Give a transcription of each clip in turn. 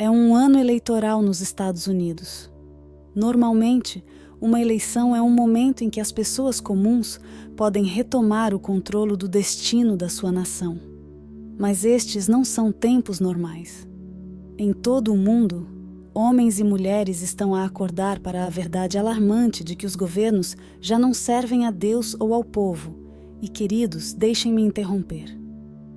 É um ano eleitoral nos Estados Unidos. Normalmente, uma eleição é um momento em que as pessoas comuns podem retomar o controle do destino da sua nação. Mas estes não são tempos normais. Em todo o mundo, homens e mulheres estão a acordar para a verdade alarmante de que os governos já não servem a Deus ou ao povo. E, queridos, deixem-me interromper.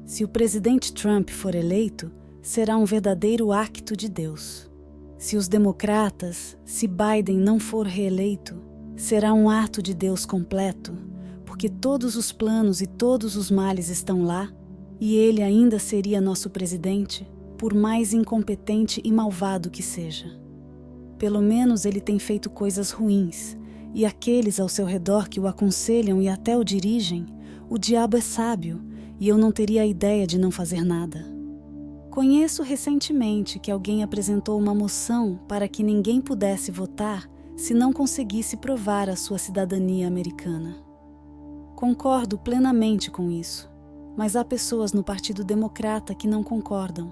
Se o presidente Trump for eleito, será um verdadeiro acto de Deus. Se os democratas, se Biden não for reeleito, será um ato de Deus completo, porque todos os planos e todos os males estão lá, e ele ainda seria nosso presidente, por mais incompetente e malvado que seja. Pelo menos ele tem feito coisas ruins, e aqueles ao seu redor que o aconselham e até o dirigem, o diabo é sábio, e eu não teria a ideia de não fazer nada. Conheço recentemente que alguém apresentou uma moção para que ninguém pudesse votar se não conseguisse provar a sua cidadania americana. Concordo plenamente com isso, mas há pessoas no Partido Democrata que não concordam.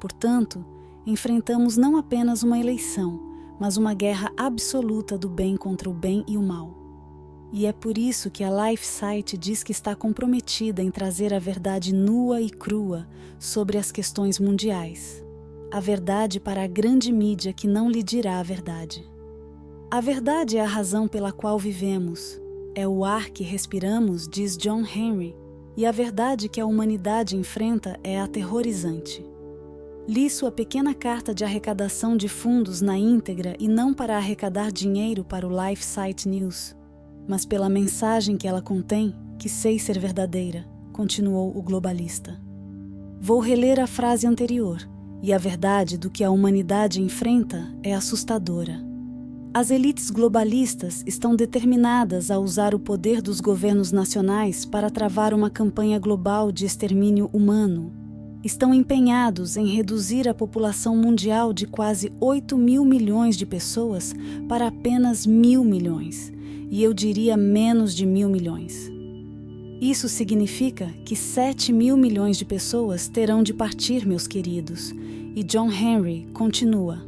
Portanto, enfrentamos não apenas uma eleição, mas uma guerra absoluta do bem contra o bem e o mal. E é por isso que a LifeSite diz que está comprometida em trazer a verdade nua e crua sobre as questões mundiais. A verdade para a grande mídia que não lhe dirá a verdade. A verdade é a razão pela qual vivemos. É o ar que respiramos, diz John Henry, e a verdade que a humanidade enfrenta é aterrorizante. Li sua pequena carta de arrecadação de fundos na íntegra e não para arrecadar dinheiro para o LifeSite News, mas pela mensagem que ela contém, que sei ser verdadeira, continuou o globalista. Vou reler a frase anterior, e a verdade do que a humanidade enfrenta é assustadora. As elites globalistas estão determinadas a usar o poder dos governos nacionais para travar uma campanha global de extermínio humano. Estão empenhados em reduzir a população mundial de quase 8 mil milhões de pessoas para apenas 1.000 milhões, e eu diria menos de 1.000 milhões. Isso significa que 7 mil milhões de pessoas terão de partir, meus queridos, e John Henry continua.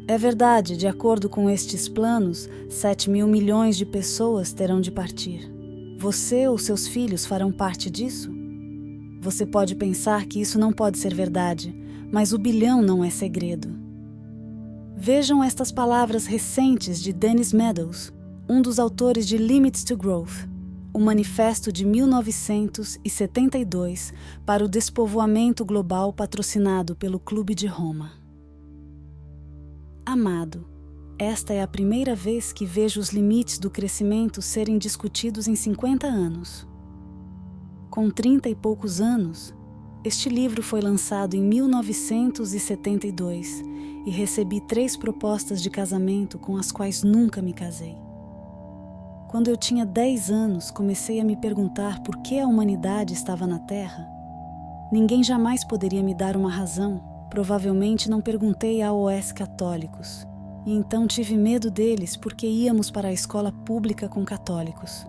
É verdade, de acordo com estes planos, 7 mil milhões de pessoas terão de partir. Você ou seus filhos farão parte disso? Você pode pensar que isso não pode ser verdade, mas o bilhão não é segredo. Vejam estas palavras recentes de Dennis Meadows, um dos autores de Limits to Growth, o manifesto de 1972 para o despovoamento global patrocinado pelo Clube de Roma. Amado, esta é a primeira vez que vejo os limites do crescimento serem discutidos em 50 anos. Com 30 e poucos anos, este livro foi lançado em 1972 e recebi 3 propostas de casamento com as quais nunca me casei. Quando eu tinha 10 anos, comecei a me perguntar por que a humanidade estava na Terra. Ninguém jamais poderia me dar uma razão, provavelmente não perguntei a AOS católicos, e então tive medo deles porque íamos para a escola pública com católicos.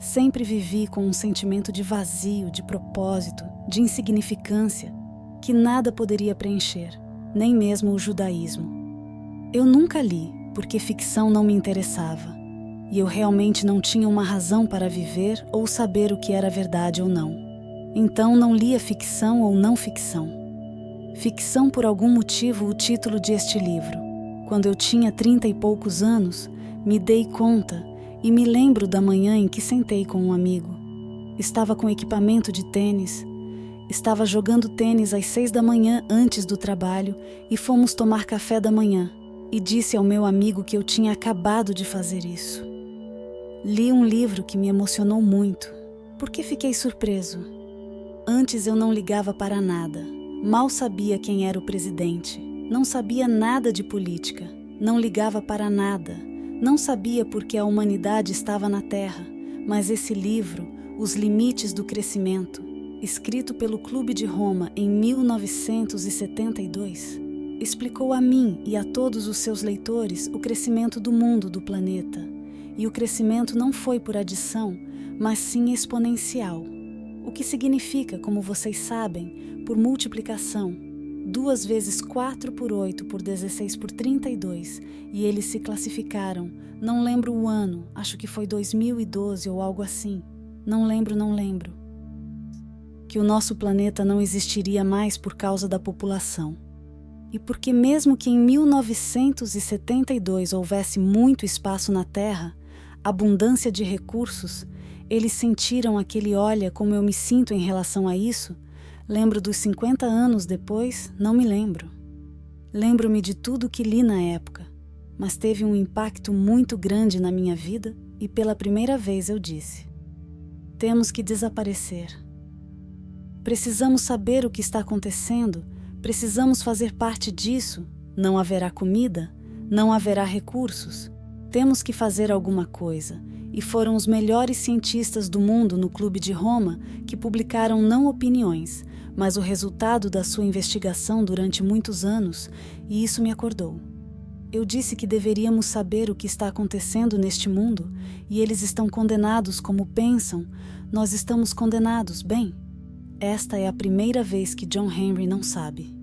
Sempre vivi com um sentimento de vazio, de propósito, de insignificância, que nada poderia preencher, nem mesmo o judaísmo. Eu nunca li, porque ficção não me interessava. E eu realmente não tinha uma razão para viver ou saber o que era verdade ou não. Então não lia ficção ou não ficção. Ficção por algum motivo o título de este livro. Quando eu tinha 30 e poucos anos, me dei conta e me lembro da manhã em que sentei com um amigo. Estava com equipamento de tênis, estava jogando tênis às 6 da manhã antes do trabalho e fomos tomar café da manhã. E disse ao meu amigo que eu tinha acabado de fazer isso. Li um livro que me emocionou muito, porque fiquei surpreso. Antes eu não ligava para nada, mal sabia quem era o presidente, não sabia nada de política, não ligava para nada, não sabia por que a humanidade estava na Terra, mas esse livro, Os Limites do Crescimento, escrito pelo Clube de Roma em 1972, explicou a mim e a todos os seus leitores o crescimento do mundo do planeta. E o crescimento não foi por adição, mas sim exponencial. O que significa, como vocês sabem, por multiplicação. 2 vezes 4 por 8 por 16 por 32, e eles se classificaram. Não lembro o ano, acho que foi 2012 ou algo assim. Não lembro. Que o nosso planeta não existiria mais por causa da população. E porque mesmo que em 1972 houvesse muito espaço na Terra, abundância de recursos, eles sentiram aquele olha como eu me sinto em relação a isso. Lembro dos 50 anos depois, não me lembro. Lembro-me de tudo que li na época, mas teve um impacto muito grande na minha vida e pela primeira vez eu disse: temos que desaparecer. Precisamos saber o que está acontecendo, precisamos fazer parte disso. Não haverá comida, não haverá recursos. Temos que fazer alguma coisa. E foram os melhores cientistas do mundo no Clube de Roma que publicaram não opiniões, mas o resultado da sua investigação durante muitos anos, e isso me acordou. Eu disse que deveríamos saber o que está acontecendo neste mundo, e eles estão condenados como pensam. Nós estamos condenados, bem? Esta é a primeira vez que John Henry não sabe.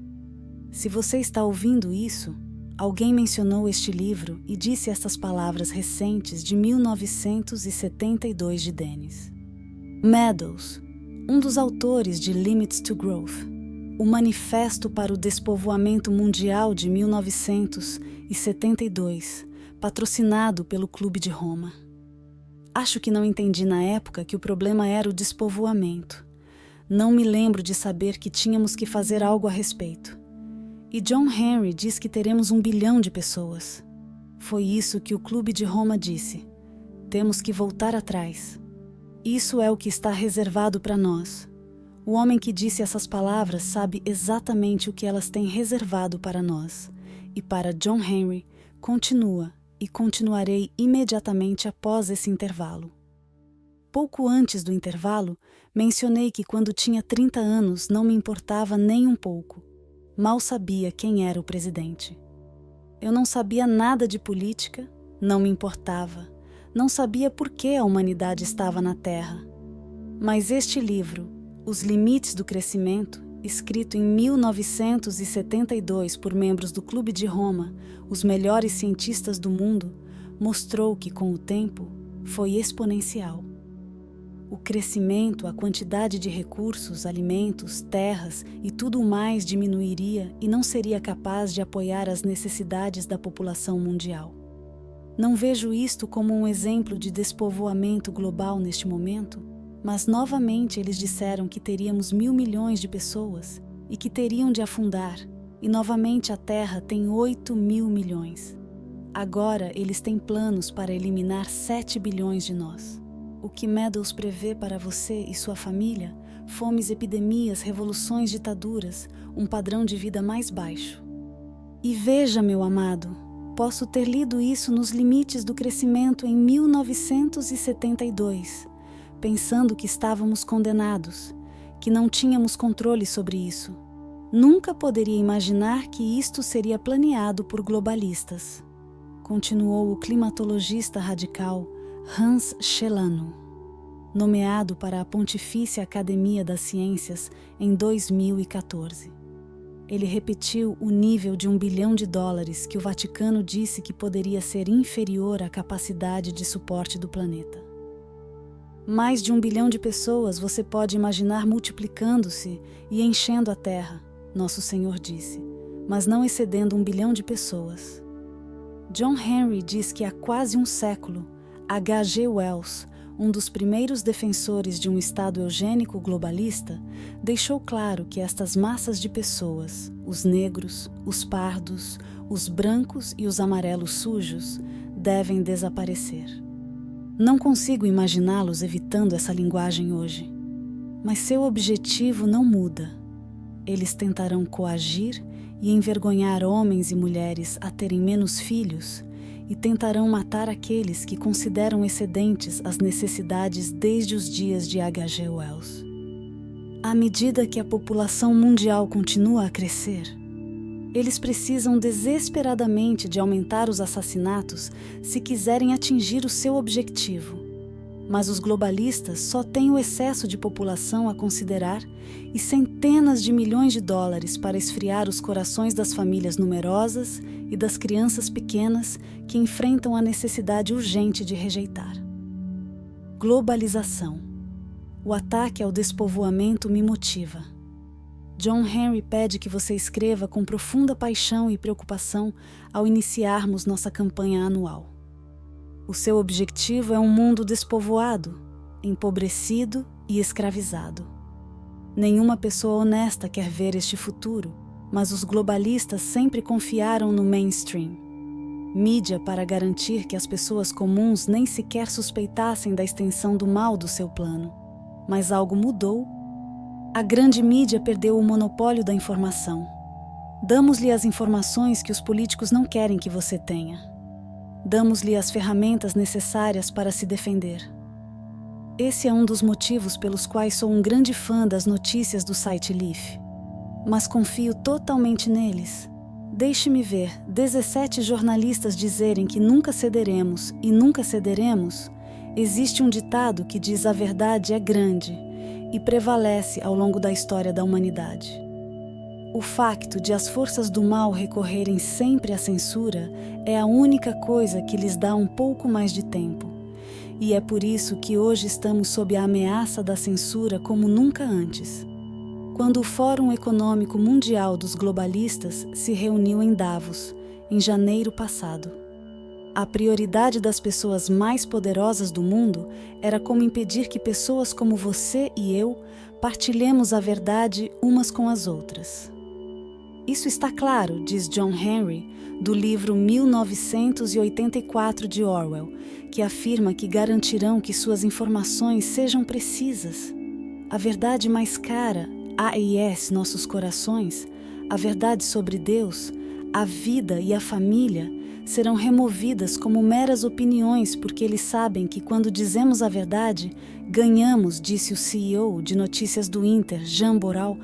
Se você está ouvindo isso, alguém mencionou este livro e disse estas palavras recentes de 1972 de Dennis Meadows, um dos autores de Limits to Growth, o Manifesto para o Despovoamento Mundial de 1972, patrocinado pelo Clube de Roma. Acho que não entendi na época que o problema era o despovoamento. Não me lembro de saber que tínhamos que fazer algo a respeito. E John Henry diz que teremos 1 bilhão de pessoas. Foi isso que o Clube de Roma disse. Temos que voltar atrás. Isso é o que está reservado para nós. O homem que disse essas palavras sabe exatamente o que elas têm reservado para nós. E para John Henry, continua e continuarei imediatamente após esse intervalo. Pouco antes do intervalo, mencionei que quando tinha 30 anos não me importava nem um pouco. Mal sabia quem era o presidente. Eu não sabia nada de política, não me importava, não sabia por que a humanidade estava na Terra. Mas este livro, Os Limites do Crescimento, escrito em 1972 por membros do Clube de Roma, os melhores cientistas do mundo, mostrou que, com o tempo, foi exponencial. O crescimento, a quantidade de recursos, alimentos, terras e tudo mais diminuiria e não seria capaz de apoiar as necessidades da população mundial. Não vejo isto como um exemplo de despovoamento global neste momento, mas novamente eles disseram que teríamos 1.000 milhões de pessoas e que teriam de afundar, e novamente a Terra tem 8.000 milhões. Agora eles têm planos para eliminar 7 bilhões de nós. O que Meadows prevê para você e sua família? Fomes, epidemias, revoluções, ditaduras, um padrão de vida mais baixo. E veja, meu amado, posso ter lido isso nos Limites do Crescimento em 1972, pensando que estávamos condenados, que não tínhamos controle sobre isso. Nunca poderia imaginar que isto seria planeado por globalistas. Continuou o climatologista radical Hans Celano, nomeado para a Pontifícia Academia das Ciências em 2014. Ele repetiu o nível de $1 bilhão que o Vaticano disse que poderia ser inferior à capacidade de suporte do planeta. Mais de 1 bilhão de pessoas você pode imaginar multiplicando-se e enchendo a Terra, nosso Senhor disse, mas não excedendo 1 bilhão de pessoas. John Henry diz que há quase um século, H.G. Wells, um dos primeiros defensores de um Estado eugênico globalista, deixou claro que estas massas de pessoas, os negros, os pardos, os brancos e os amarelos sujos, devem desaparecer. Não consigo imaginá-los evitando essa linguagem hoje, mas seu objetivo não muda. Eles tentarão coagir e envergonhar homens e mulheres a terem menos filhos, e tentarão matar aqueles que consideram excedentes as necessidades desde os dias de H.G. Wells. À medida que a população mundial continua a crescer, eles precisam desesperadamente de aumentar os assassinatos se quiserem atingir o seu objetivo. Mas os globalistas só têm o excesso de população a considerar e centenas de milhões de dólares para esfriar os corações das famílias numerosas e das crianças pequenas que enfrentam a necessidade urgente de rejeitar. Globalização. O ataque ao despovoamento me motiva. John Henry pede que você escreva com profunda paixão e preocupação ao iniciarmos nossa campanha anual. O seu objetivo é um mundo despovoado, empobrecido e escravizado. Nenhuma pessoa honesta quer ver este futuro, mas os globalistas sempre confiaram no mainstream. Mídia para garantir que as pessoas comuns nem sequer suspeitassem da extensão do mal do seu plano. Mas algo mudou. A grande mídia perdeu o monopólio da informação. Damos-lhe as informações que os políticos não querem que você tenha. Damos-lhe as ferramentas necessárias para se defender. Esse é um dos motivos pelos quais sou um grande fã das notícias do site Leaf. Mas confio totalmente neles. Deixe-me ver 17 jornalistas dizerem que nunca cederemos e nunca cederemos. Existe um ditado que diz a verdade é grande e prevalece ao longo da história da humanidade. O facto de as forças do mal recorrerem sempre à censura é a única coisa que lhes dá um pouco mais de tempo. E é por isso que hoje estamos sob a ameaça da censura como nunca antes. Quando o Fórum Econômico Mundial dos Globalistas se reuniu em Davos, em janeiro passado, a prioridade das pessoas mais poderosas do mundo era como impedir que pessoas como você e eu partilhemos a verdade umas com as outras. Isso está claro, diz John Henry, do livro 1984 de Orwell, que afirma que garantirão que suas informações sejam precisas. A verdade mais cara, AIS, nossos corações, a verdade sobre Deus, a vida e a família, serão removidas como meras opiniões porque eles sabem que quando dizemos a verdade, ganhamos, disse o CEO de notícias do Inter, Jean Boral,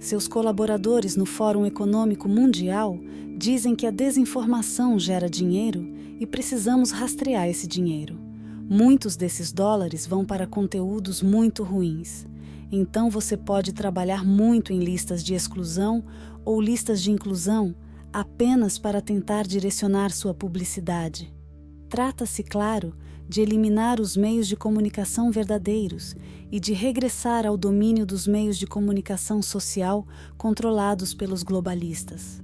seus colaboradores no Fórum Econômico Mundial dizem que a desinformação gera dinheiro e precisamos rastrear esse dinheiro. Muitos desses dólares vão para conteúdos muito ruins. Então você pode trabalhar muito em listas de exclusão ou listas de inclusão apenas para tentar direcionar sua publicidade. Trata-se, claro, de eliminar os meios de comunicação verdadeiros e de regressar ao domínio dos meios de comunicação social controlados pelos globalistas.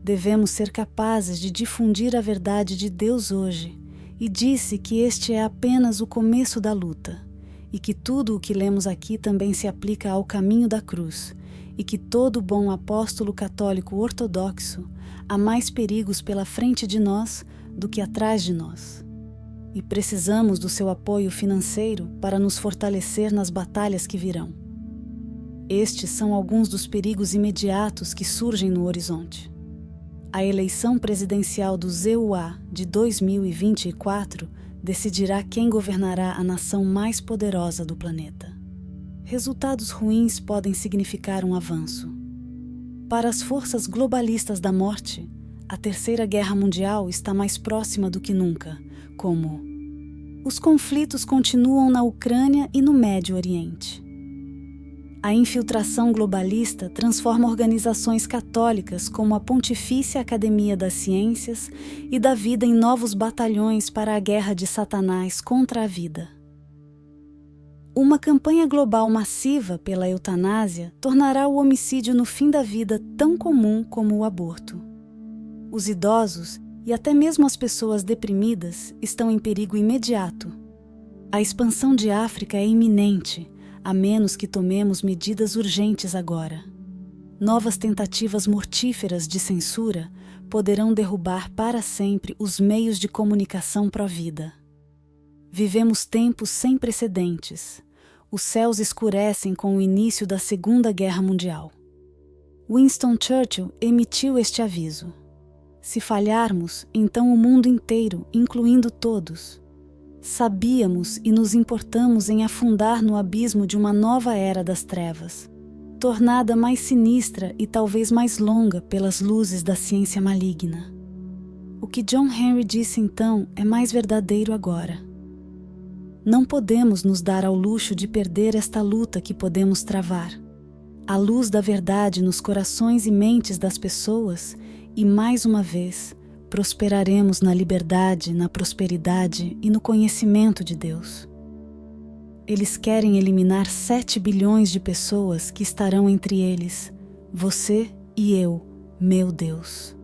Devemos ser capazes de difundir a verdade de Deus hoje, e disse que este é apenas o começo da luta, e que tudo o que lemos aqui também se aplica ao caminho da cruz, e que todo bom apóstolo católico ortodoxo há mais perigos pela frente de nós do que atrás de nós. E precisamos do seu apoio financeiro para nos fortalecer nas batalhas que virão. Estes são alguns dos perigos imediatos que surgem no horizonte. A eleição presidencial do ZUA de 2024 decidirá quem governará a nação mais poderosa do planeta. Resultados ruins podem significar um avanço. Para as forças globalistas da morte, a Terceira Guerra Mundial está mais próxima do que nunca, como os conflitos continuam na Ucrânia e no Médio Oriente. A infiltração globalista transforma organizações católicas como a Pontifícia Academia das Ciências e da Vida em novos batalhões para a guerra de Satanás contra a vida. Uma campanha global massiva pela eutanásia tornará o homicídio no fim da vida tão comum como o aborto. Os idosos e até mesmo as pessoas deprimidas estão em perigo imediato. A expansão de África é iminente, a menos que tomemos medidas urgentes agora. Novas tentativas mortíferas de censura poderão derrubar para sempre os meios de comunicação pró-vida. Vivemos tempos sem precedentes. Os céus escurecem com o início da Segunda Guerra Mundial. Winston Churchill emitiu este aviso. Se falharmos, então o mundo inteiro, incluindo todos. Sabíamos e nos importamos em afundar no abismo de uma nova era das trevas, tornada mais sinistra e talvez mais longa pelas luzes da ciência maligna. O que John Henry disse então é mais verdadeiro agora. Não podemos nos dar ao luxo de perder esta luta que podemos travar. A luz da verdade nos corações e mentes das pessoas e, mais uma vez, prosperaremos na liberdade, na prosperidade e no conhecimento de Deus. Eles querem eliminar 7 bilhões de pessoas que estarão entre eles, você e eu, meu Deus.